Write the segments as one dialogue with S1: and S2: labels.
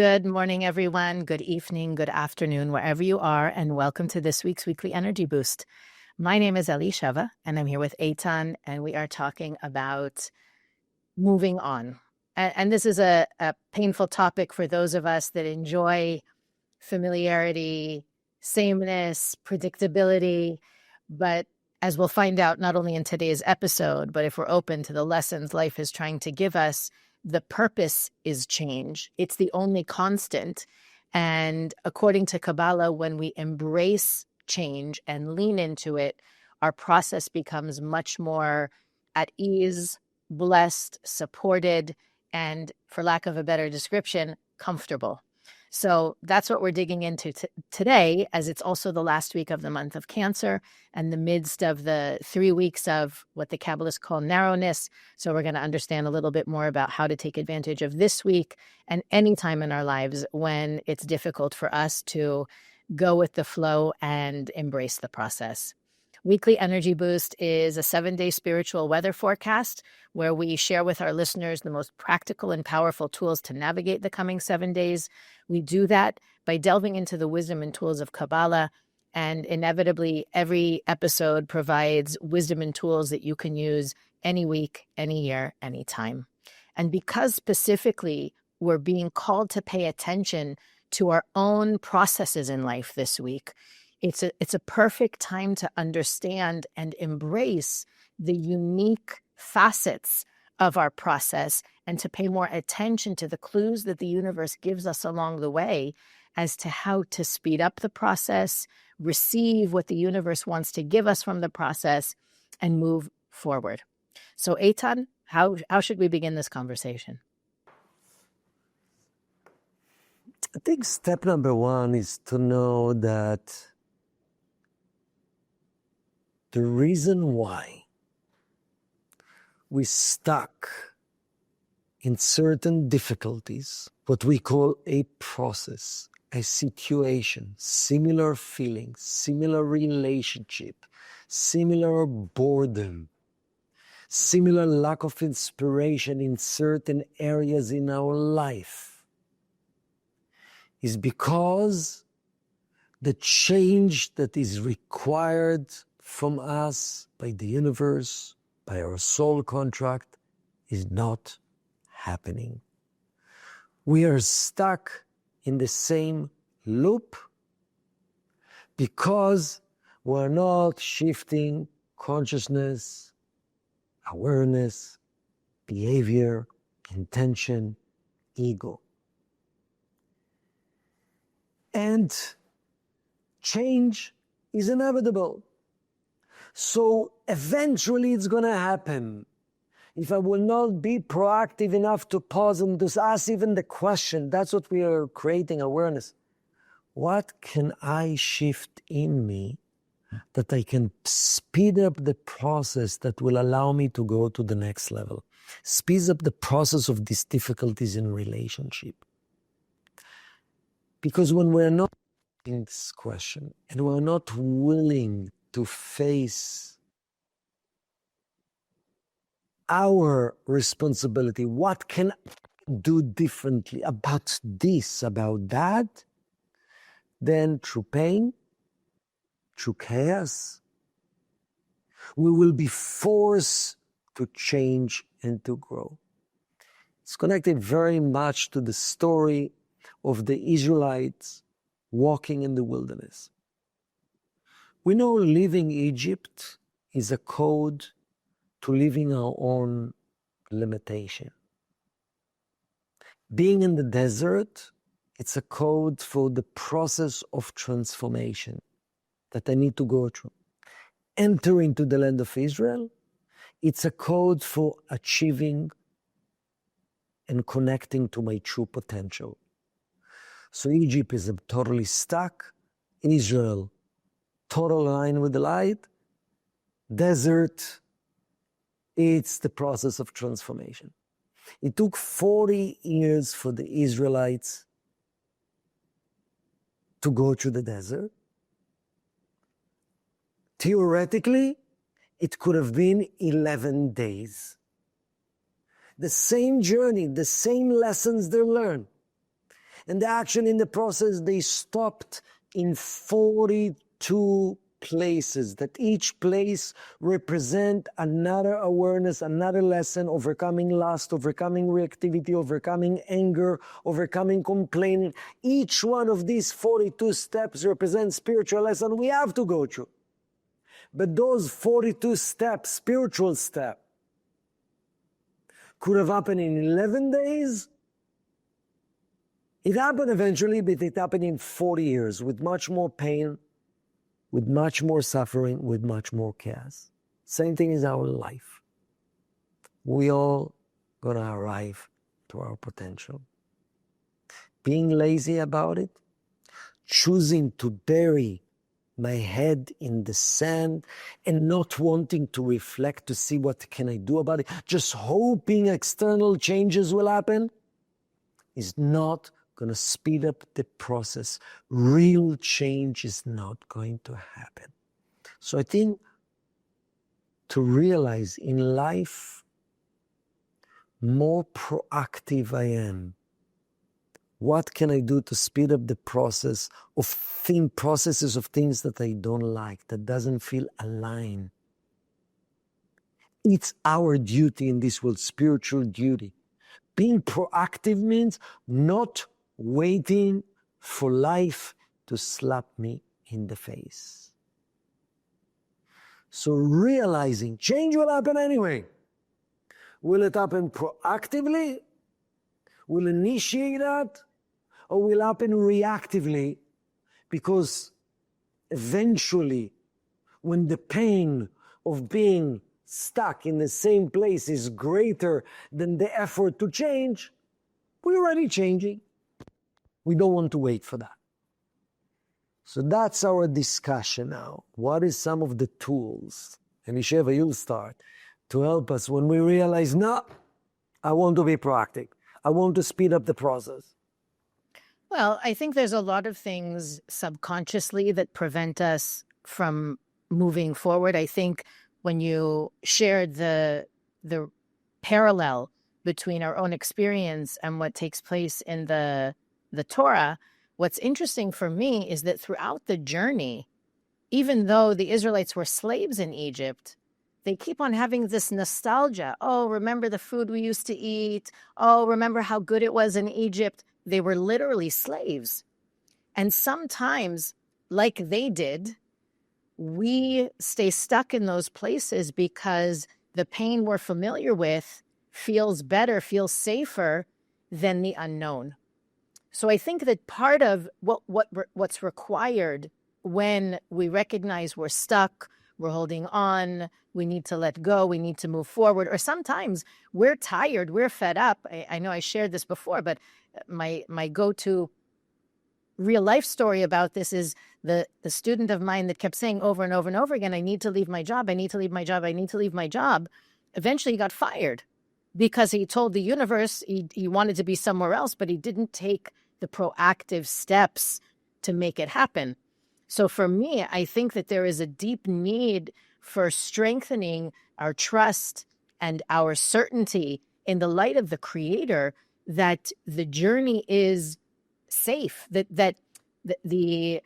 S1: Good morning, everyone. Good evening, good afternoon, wherever you are, and welcome to this week's Weekly Energy Boost. My name is Elisheva, and I'm here with Eitan, and we are talking about moving on. And this is a painful topic for those of us that enjoy familiarity, sameness, predictability. But as we'll find out, not only in today's episode, but if we're open to the lessons life is trying to give us, the purpose is change. It's the only constant. And according to Kabbalah, when we embrace change and lean into it, our process becomes much more at ease, blessed, supported, and for lack of a better description, comfortable. So that's what we're digging into today, as it's also the last week of the month of Cancer and the midst of the 3 weeks of what the Kabbalists call narrowness. So we're going to understand a little bit more about how to take advantage of this week and any time in our lives when it's difficult for us to go with the flow and embrace the process. Weekly Energy Boost is a 7-day spiritual weather forecast where we share with our listeners the most practical and powerful tools to navigate the coming 7 days. We do that by delving into the wisdom and tools of Kabbalah, and inevitably every episode provides wisdom and tools that you can use any week, any year, any time. And because specifically we're being called to pay attention to our own processes in life this week, it's a perfect time to understand and embrace the unique facets of our process and to pay more attention to the clues that the universe gives us along the way as to how to speed up the process, receive what the universe wants to give us from the process, and move forward. So, Eitan, how should we begin this conversation?
S2: I think step number one is to know that the reason why we stuck in certain difficulties, what we call a process, a situation, similar feelings, similar relationship, similar boredom, similar lack of inspiration in certain areas in our life, is because the change that is required from us by the universe, by our soul contract, is not happening. We are stuck in the same loop because we're not shifting consciousness, awareness, behavior, intention, ego. And change is inevitable. So eventually it's going to happen. If I will not be proactive enough to pause and to ask even the question, that's what we are creating awareness. What can I shift in me that I can speed up the process that will allow me to go to the next level? Speeds up the process of these difficulties in relationship. Because when we're not asking this question and we're not willing to face our responsibility, what can I do differently about this, about that, then through pain, through chaos, we will be forced to change and to grow. It's connected very much to the story of the Israelites walking in the wilderness. We know leaving Egypt is a code to living our own limitation. Being in the desert, it's a code for the process of transformation that I need to go through. Enter into the land of Israel, it's a code for achieving and connecting to my true potential. So Egypt is totally stuck. Israel, total line with the light. Desert, it's the process of transformation. It took 40 years for the Israelites to go through the desert. Theoretically, it could have been 11 days. The same journey, the same lessons they learned. And actually in the process, they stopped in 42 places, that each place represent another awareness, another lesson, overcoming lust, overcoming reactivity, overcoming anger, overcoming complaining. Each one of these 42 steps represents spiritual lesson we have to go through. But those 42 steps, spiritual steps, could have happened in 11 days. It happened eventually, but it happened in 40 years with much more pain, with much more suffering, with much more chaos. Same thing is our life. We all gonna arrive to our potential. Being lazy about it, choosing to bury my head in the sand and not wanting to reflect to see what can I do about it, just hoping external changes will happen, is not going to speed up the process. Real change is not going to happen. So I think to realize in life, more proactive I am. What can I do to speed up the process of processes of things that I don't like, that doesn't feel aligned? It's our duty in this world, spiritual duty. Being proactive means not waiting for life to slap me in the face. So realizing change will happen anyway. Will it happen proactively? Will initiate that? Or will happen reactively? Because eventually, when the pain of being stuck in the same place is greater than the effort to change, we're already changing. We don't want to wait for that. So that's our discussion now. What is some of the tools, and Elisheva, you'll start, to help us when we realize, no, I want to be proactive. I want to speed up the process.
S1: Well, I think there's a lot of things subconsciously that prevent us from moving forward. I think when you shared the parallel between our own experience and what takes place in the Torah, what's interesting for me is that throughout the journey, even though the Israelites were slaves in Egypt, they keep on having this nostalgia. Oh, remember the food we used to eat. Oh, remember how good it was in Egypt. They were literally slaves. And sometimes, like they did, we stay stuck in those places because the pain we're familiar with feels better, feels safer than the unknown. So I think that part of what's required when we recognize we're stuck, we're holding on, we need to let go, we need to move forward, or sometimes we're tired, we're fed up. I know I shared this before, but my go-to real life story about this is the student of mine that kept saying over and over and over again, I need to leave my job, I need to leave my job, I need to leave my job. Eventually he got fired because he told the universe he wanted to be somewhere else, but he didn't take the proactive steps to make it happen. So for me, I think that there is a deep need for strengthening our trust and our certainty in the light of the Creator that the journey is safe, that the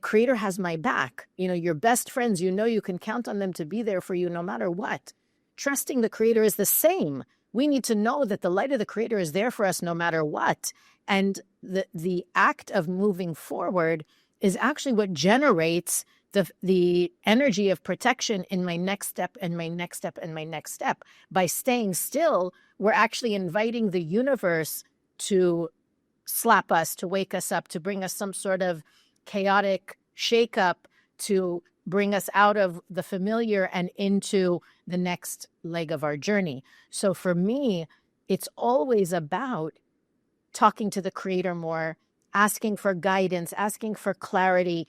S1: Creator has my back. You know, your best friends, you know you can count on them to be there for you no matter what. Trusting the Creator is the same. We need to know that the light of the Creator is there for us no matter what. And the act of moving forward is actually what generates the energy of protection in my next step and my next step and my next step. By staying still, we're actually inviting the universe to slap us, to wake us up, to bring us some sort of chaotic shakeup, to bring us out of the familiar and into the next leg of our journey. So for me, it's always about talking to the Creator more, asking for guidance, asking for clarity,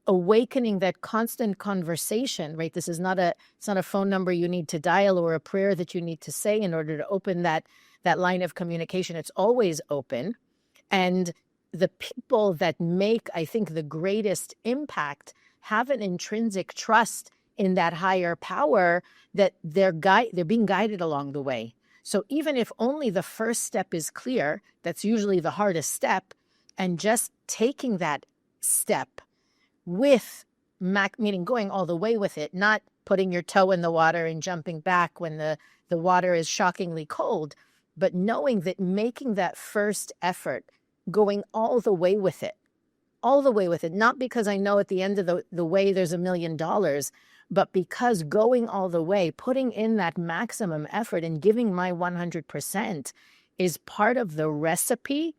S1: awakening that constant conversation, right? This is it's not a phone number you need to dial or a prayer that you need to say in order to open that line of communication. It's always open. And the people that make, I think, the greatest impact have an intrinsic trust in that higher power that they're being guided along the way. So even if only the first step is clear, that's usually the hardest step, and just taking that step with meaning going all the way with it, not putting your toe in the water and jumping back when the water is shockingly cold, but knowing that making that first effort, going all the way with it, not because I know at the end of the way there's $1 million, but because going all the way, putting in that maximum effort and giving my 100% is part of the recipe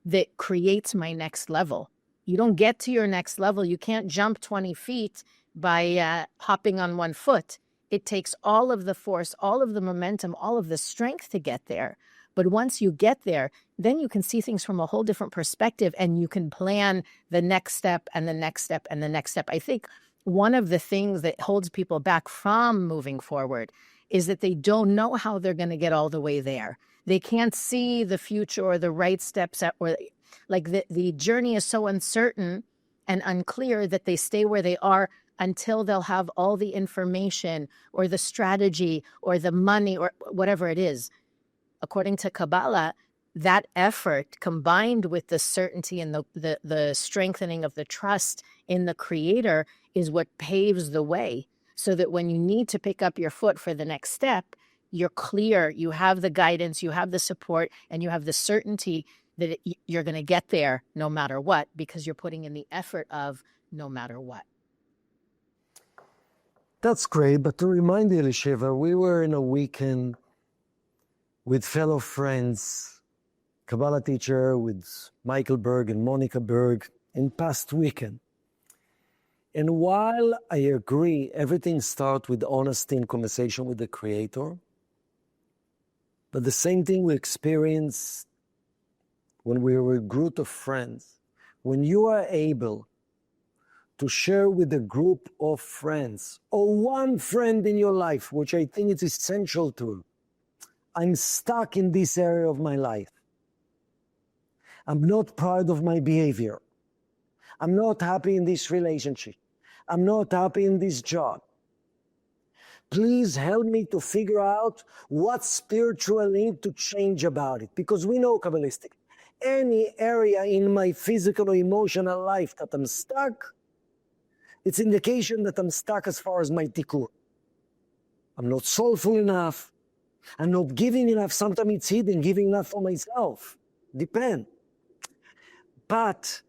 S1: that creates my next level. You don't get to your next level. You can't jump 20 feet by hopping on one foot. It takes all of the force, all of the momentum, all of the strength to get there. But once you get there, then you can see things from a whole different perspective, and you can plan the next step and the next step and the next step. I think one of the things that holds people back from moving forward is that they don't know how they're going to get all the way there. They can't see the future or the right steps, or like the journey is so uncertain and unclear that they stay where they are until they'll have all the information or the strategy or the money or whatever it is. According to Kabbalah, that effort combined with the certainty and the strengthening of the trust in the Creator is what paves the way, so that when you need to pick up your foot for the next step, you're clear, you have the guidance, you have the support, and you have the certainty that you're going to get there no matter what, because you're putting in the effort of no matter what.
S2: That's great, but to remind you, Elisheva, we were in a weekend with fellow friends, Kabbalah teacher with Michael Berg and Monica Berg in past weekend. And while I agree, everything starts with honesty and conversation with the Creator, but the same thing we experienced when we were a group of friends. When you are able to share with a group of friends, or one friend in your life, which I think is essential to, I'm stuck in this area of my life. I'm not proud of my behavior. I'm not happy in this relationship. I'm not happy in this job. Please help me to figure out what spiritual need to change about it. Because we know Kabbalistic, any area in my physical or emotional life that I'm stuck, it's indication that I'm stuck as far as my tikkun. I'm not soulful enough. I'm not giving enough. Sometimes it's hidden, giving enough for myself. Depend. But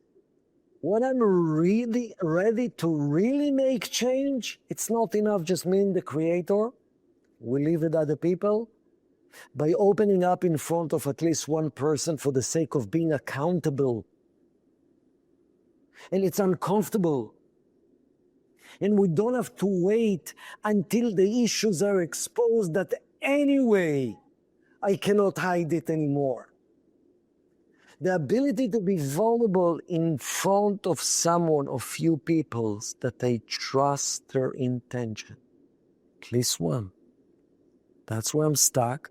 S2: when I'm really ready to really make change, it's not enough just me and the Creator. We live with other people. By opening up in front of at least one person for the sake of being accountable. And it's uncomfortable. And we don't have to wait until the issues are exposed that anyway, I cannot hide it anymore. The ability to be vulnerable in front of someone or few people that I trust their intention. At least one. That's where I'm stuck.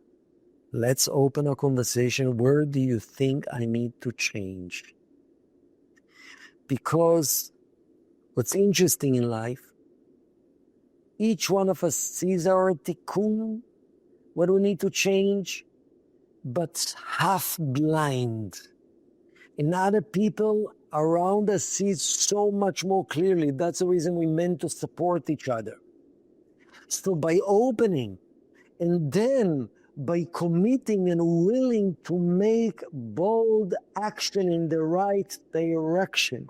S2: Let's open a conversation. Where do you think I need to change? Because what's interesting in life, each one of us sees our tikkun, what we need to change, but half blind. And other people around us see so much more clearly. That's the reason we're meant to support each other. So by opening, and then by committing and willing to make bold action in the right direction.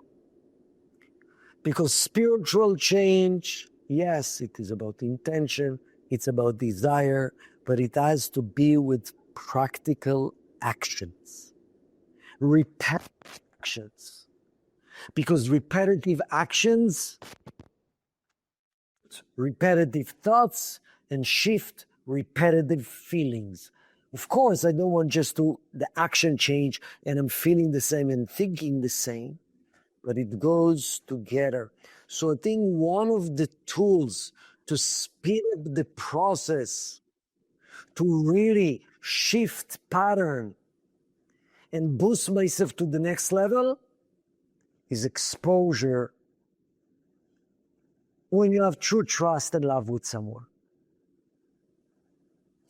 S2: Because spiritual change, yes, it is about intention, it's about desire, but it has to be with practical actions. Repetitive actions. Because repetitive actions, repetitive thoughts, and shift repetitive feelings. Of course, I don't want just the action change and I'm feeling the same and thinking the same, but it goes together. So I think one of the tools to speed up the process, to really shift pattern and boost myself to the next level is exposure when you have true trust and love with someone.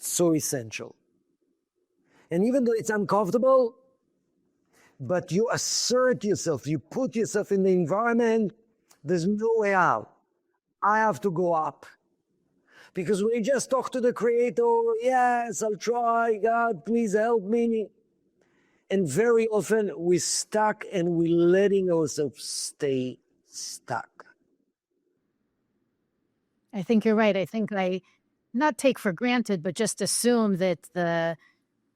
S2: So essential. And even though it's uncomfortable, but you assert yourself, you put yourself in the environment, there's no way out. I have to go up. Because we just talk to the Creator, yes, I'll try, God, please help me. And very often we're stuck and we're letting ourselves stay stuck.
S1: I think you're right. I think I not take for granted, but just assume that the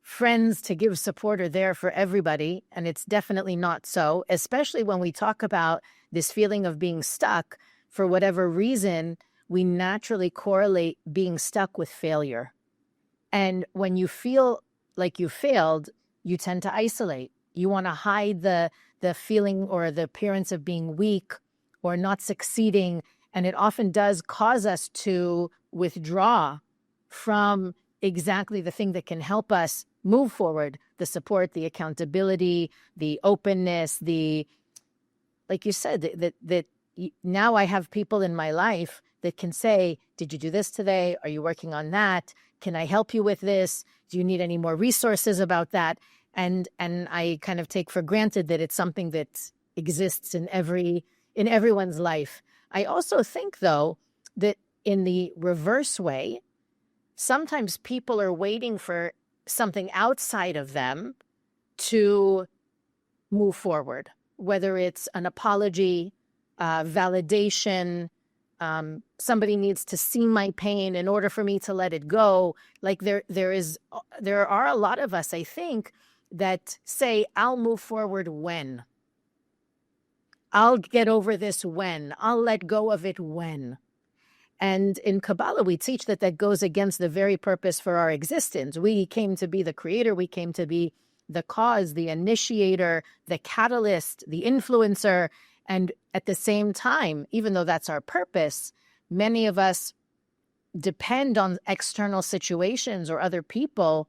S1: friends to give support are there for everybody. And it's definitely not so, especially when we talk about this feeling of being stuck. For whatever reason, we naturally correlate being stuck with failure. And when you feel like you failed, you tend to isolate. You want to hide the feeling or the appearance of being weak or not succeeding. And it often does cause us to withdraw from exactly the thing that can help us move forward: the support, the accountability, the openness, like you said, that now I have people in my life that can say, did you do this today? Are you working on that? Can I help you with this? Do you need any more resources about that? And I kind of take for granted that it's something that exists in everyone's life. I also think, though, that in the reverse way, sometimes people are waiting for something outside of them to move forward, whether it's an apology, validation, somebody needs to see my pain in order for me to let it go. Like there are a lot of us, I think, that say, I'll move forward when. I'll get over this when. I'll let go of it when. And in Kabbalah, we teach that goes against the very purpose for our existence. We came to be the creator. We came to be the cause, the initiator, the catalyst, the influencer. And at the same time, even though that's our purpose, many of us depend on external situations or other people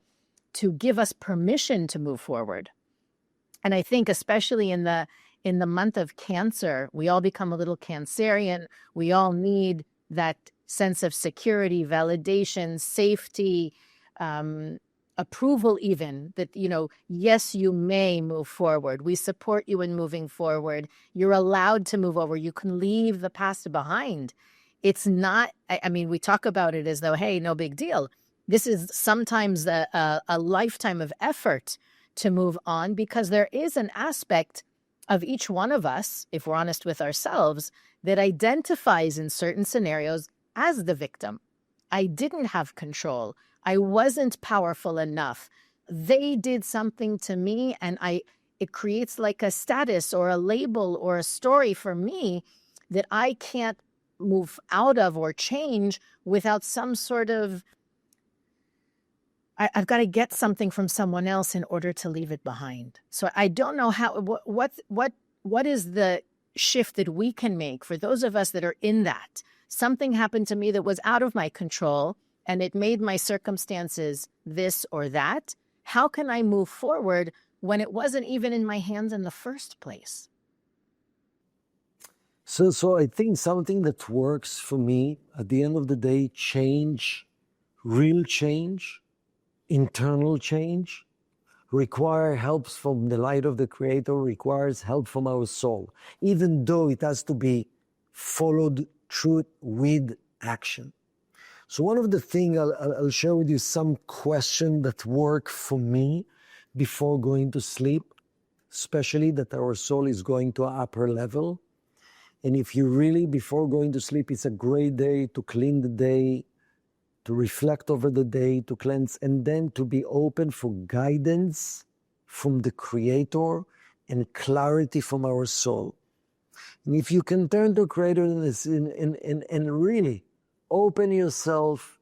S1: to give us permission to move forward. And I think especially in the month of Cancer, we all become a little Cancerian. We all need that sense of security, validation, safety, approval even, that, yes, you may move forward. We support you in moving forward. You're allowed to move over. You can leave the past behind. It's not, I mean, we talk about it as though, hey, no big deal. This is sometimes a lifetime of effort to move on, because there is an aspect of each one of us, if we're honest with ourselves, that identifies in certain scenarios as the victim. I didn't have control. I wasn't powerful enough. They did something to me, and it creates like a status or a label or a story for me that I can't move out of or change without some sort of, I've got to get something from someone else in order to leave it behind. So I don't know what is the shift that we can make for those of us that are in that. Something happened to me that was out of my control, and it made my circumstances this or that. How can I move forward when it wasn't even in my hands in the first place?
S2: So I think something that works for me at the end of the day, real change, internal change, require help from the light of the Creator, requires help from our soul, even though it has to be followed through with action. So one of the things I'll share with you some questions that work for me before going to sleep, especially that our soul is going to an upper level. And if you really, before going to sleep, it's a great day to clean the day, to reflect over the day, to cleanse, and then to be open for guidance from the Creator and clarity from our soul. And if you can turn to Creator and really open yourself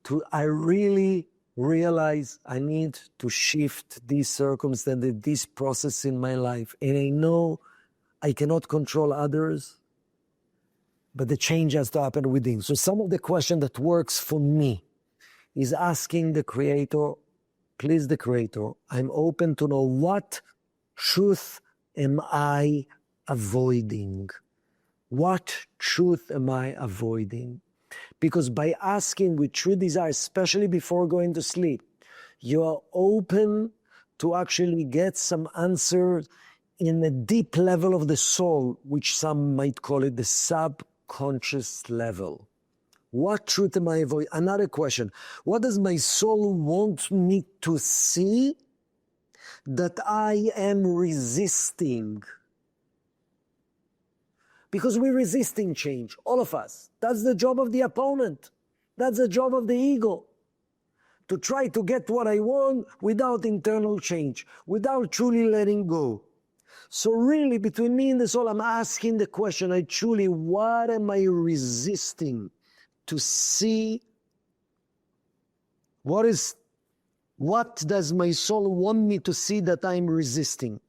S2: to, I really realize I need to shift these circumstances, this process in my life. And I know I cannot control others, but the change has to happen within. So some of the question that works for me is asking the Creator, please the Creator, I'm open to know what truth am I avoiding? What truth am I avoiding? Because by asking with true desire, especially before going to sleep, You are open to actually get some answers in a deep level of the soul, which some might call it the subconscious level. What truth am I avoiding? Another question. What does my soul want me to see that I am resisting? Because we're resisting change, all of us. That's the job of the opponent. That's the job of the ego. To try to get what I want without internal change, without truly letting go. So really, between me and the soul, I'm asking the question, what am I resisting to see? What does my soul want me to see that I'm resisting?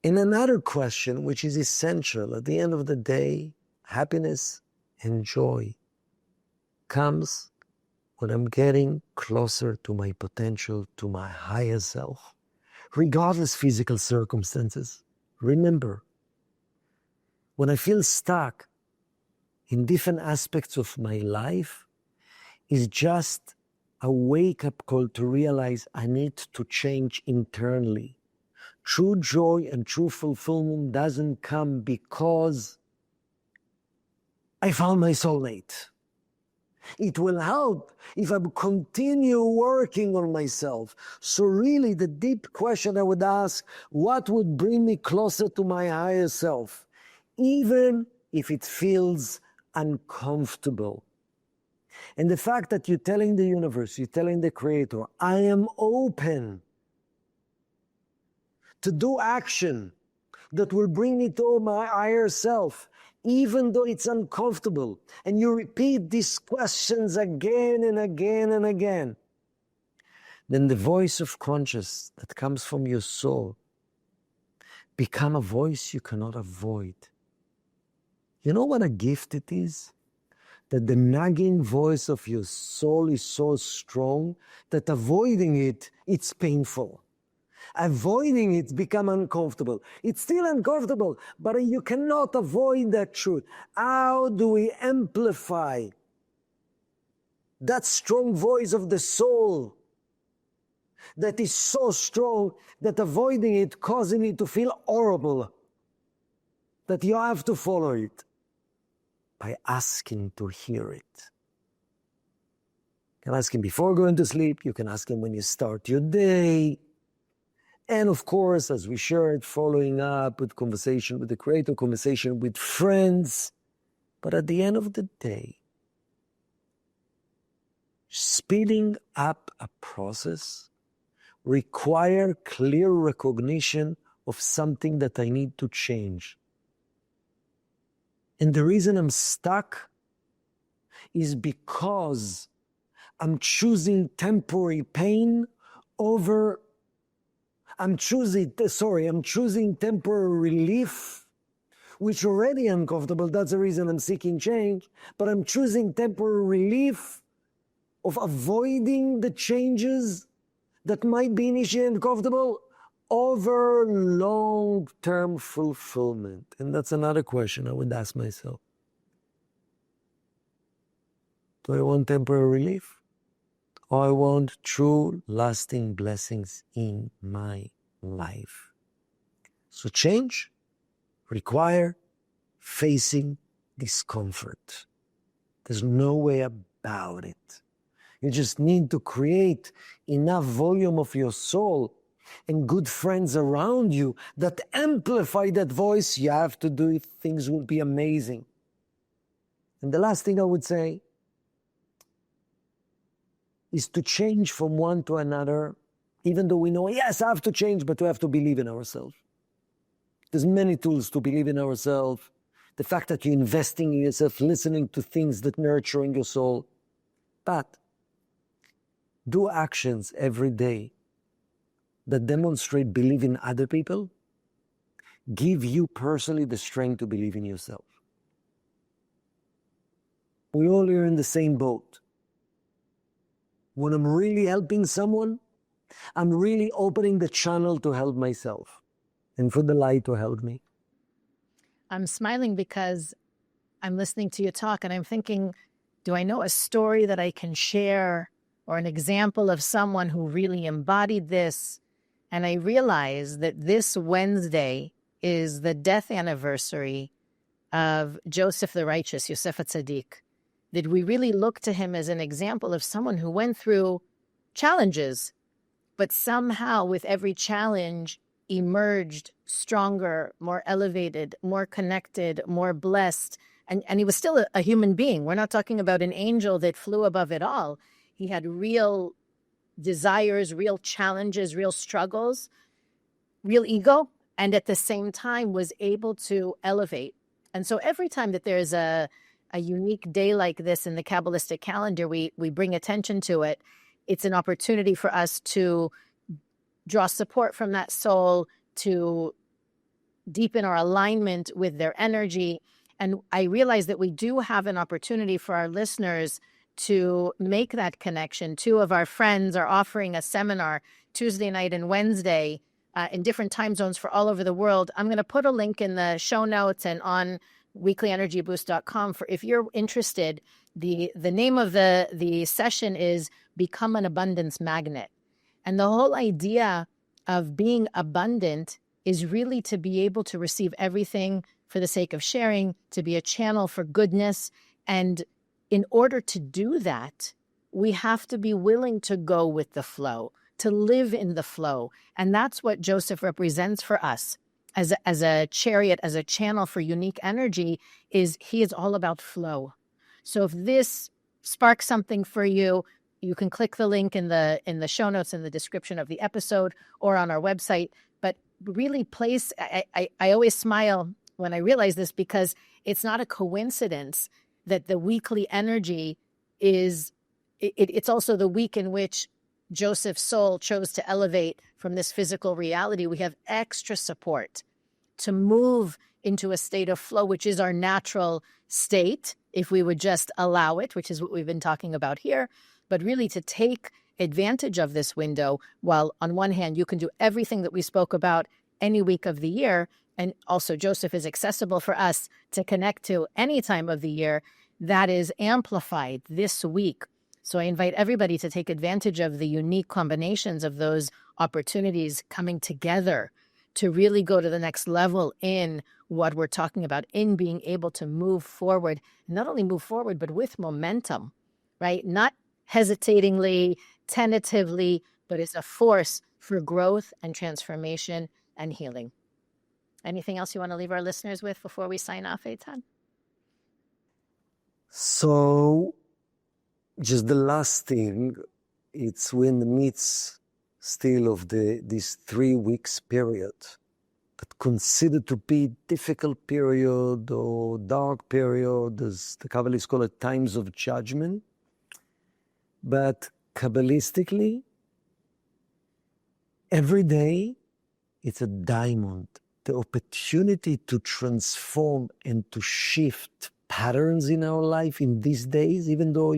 S2: And another question, which is essential, at the end of the day, happiness and joy comes when I'm getting closer to my potential, to my higher self, regardless physical circumstances. Remember, when I feel stuck in different aspects of my life, it's just a wake-up call to realize I need to change internally. True joy and true fulfillment doesn't come because I found my soulmate. It will help if I continue working on myself. So really, the deep question I would ask, what would bring me closer to my higher self, even if it feels uncomfortable? And the fact that you're telling the universe, you're telling the Creator, I am open to do action that will bring me to my higher self, even though it's uncomfortable, and you repeat these questions again and again and again, then the voice of conscious that comes from your soul become a voice you cannot avoid. You know what a gift it is? That the nagging voice of your soul is so strong that avoiding it, it's painful. Avoiding it becomes uncomfortable. It's still uncomfortable, but you cannot avoid that truth. How do we amplify that strong voice of the soul that is so strong that avoiding it, causing it to feel horrible, that you have to follow it? By asking to hear it. You can ask him before going to sleep. You can ask him when you start your day. And of course, as we shared, following up with conversation with the Creator, conversation with friends. But at the end of the day, speeding up a process requires clear recognition of something that I need to change. And the reason I'm stuck is because I'm choosing temporary pain over I'm choosing temporary relief, which already uncomfortable. That's the reason I'm seeking change. But I'm choosing temporary relief of avoiding the changes that might be initially uncomfortable over long-term fulfillment. And that's another question I would ask myself. Do I want temporary relief? I want true, lasting blessings in my life. So change requires facing discomfort. There's no way about it. You just need to create enough volume of your soul and good friends around you that amplify that voice. You have to do it. Things will be amazing. And the last thing I would say is to change from one to another, even though we know, yes, I have to change, but we have to believe in ourselves. There's many tools to believe in ourselves. The fact that you're investing in yourself, listening to things that nurturing your soul. But do actions every day that demonstrate belief in other people, give you personally the strength to believe in yourself. We all are in the same boat. When I'm really helping someone, I'm really opening the channel to help myself and for the light to help me.
S1: I'm smiling because I'm listening to you talk and I'm thinking, do I know a story that I can share or an example of someone who really embodied this. And I realized that this Wednesday is the death anniversary of Joseph the Righteous, Yosef HaTzadik, that we really look to him as an example of someone who went through challenges, but somehow with every challenge emerged stronger, more elevated, more connected, more blessed. And he was still a human being. We're not talking about an angel that flew above it all. He had real desires, real challenges, real struggles, real ego, and at the same time was able to elevate. And so every time that there's a unique day like this in the Kabbalistic calendar, we bring attention to it. It's an opportunity for us to draw support from that soul, to deepen our alignment with their energy. And I realize that we do have an opportunity for our listeners to make that connection. Two of our friends are offering a seminar Tuesday night and Wednesday in different time zones for all over the world. I'm going to put a link in the show notes and on weeklyenergyboost.com for if you're interested. The name of the session is Become an Abundance Magnet. And the whole idea of being abundant is really to be able to receive everything for the sake of sharing, to be a channel for goodness. And in order to do that, we have to be willing to go with the flow, to live in the flow. And that's what Joseph represents for us as a chariot, as a channel for unique energy. He is all about flow. So if this sparks something for you, you can click the link in the show notes in the description of the episode or on our website. But really I always smile when I realize this, because it's not a coincidence that the weekly energy it's also the week in which Joseph's soul chose to elevate from this physical reality. We have extra support to move into a state of flow, which is our natural state, if we would just allow it, which is what we've been talking about here. But really to take advantage of this window, while on one hand, you can do everything that we spoke about any week of the year, and also Joseph is accessible for us to connect to any time of the year, that is amplified this week. So I invite everybody to take advantage of the unique combinations of those opportunities coming together to really go to the next level in what we're talking about, in being able to move forward, not only move forward, but with momentum, right? Not hesitatingly, tentatively, but as a force for growth and transformation and healing. Anything else you want to leave our listeners with before we sign off, Eitan?
S2: So, just the last thing, we're in the midst still of this 3 weeks period that considered to be difficult period or dark period, as the Kabbalists call it, times of judgment. But Kabbalistically, every day it's a diamond. The opportunity to transform and to shift patterns in our life in these days, even though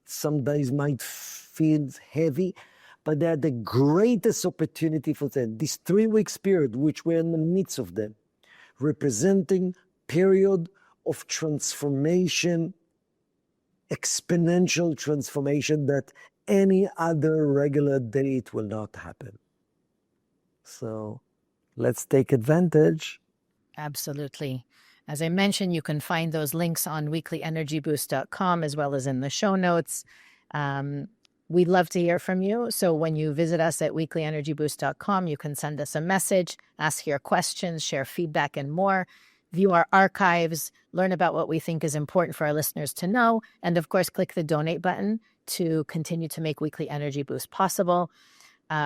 S2: some days might feel heavy, but they're the greatest opportunity for them. This 3 weeks period, which we're in the midst of them, representing period of transformation, exponential transformation that any other regular day it will not happen. So let's take advantage.
S1: Absolutely. As I mentioned, you can find those links on weeklyenergyboost.com as well as in the show notes. We'd love to hear from you. So when you visit us at weeklyenergyboost.com, you can send us a message, ask your questions, share feedback and more, view our archives, learn about what we think is important for our listeners to know, and of course, click the donate button to continue to make Weekly Energy Boost possible.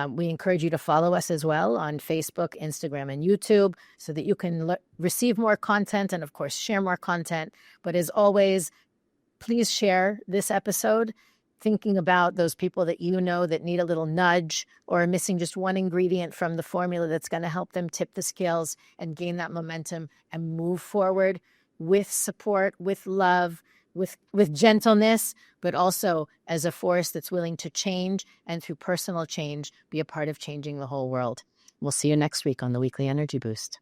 S1: We encourage you to follow us as well on Facebook, Instagram, and YouTube so that you can receive more content and, of course, share more content. But as always, please share this episode, thinking about those people that you know that need a little nudge or are missing just one ingredient from the formula that's going to help them tip the scales and gain that momentum and move forward with support, with love, with gentleness, but also as a force that's willing to change and through personal change, be a part of changing the whole world. We'll see you next week on the Weekly Energy Boost.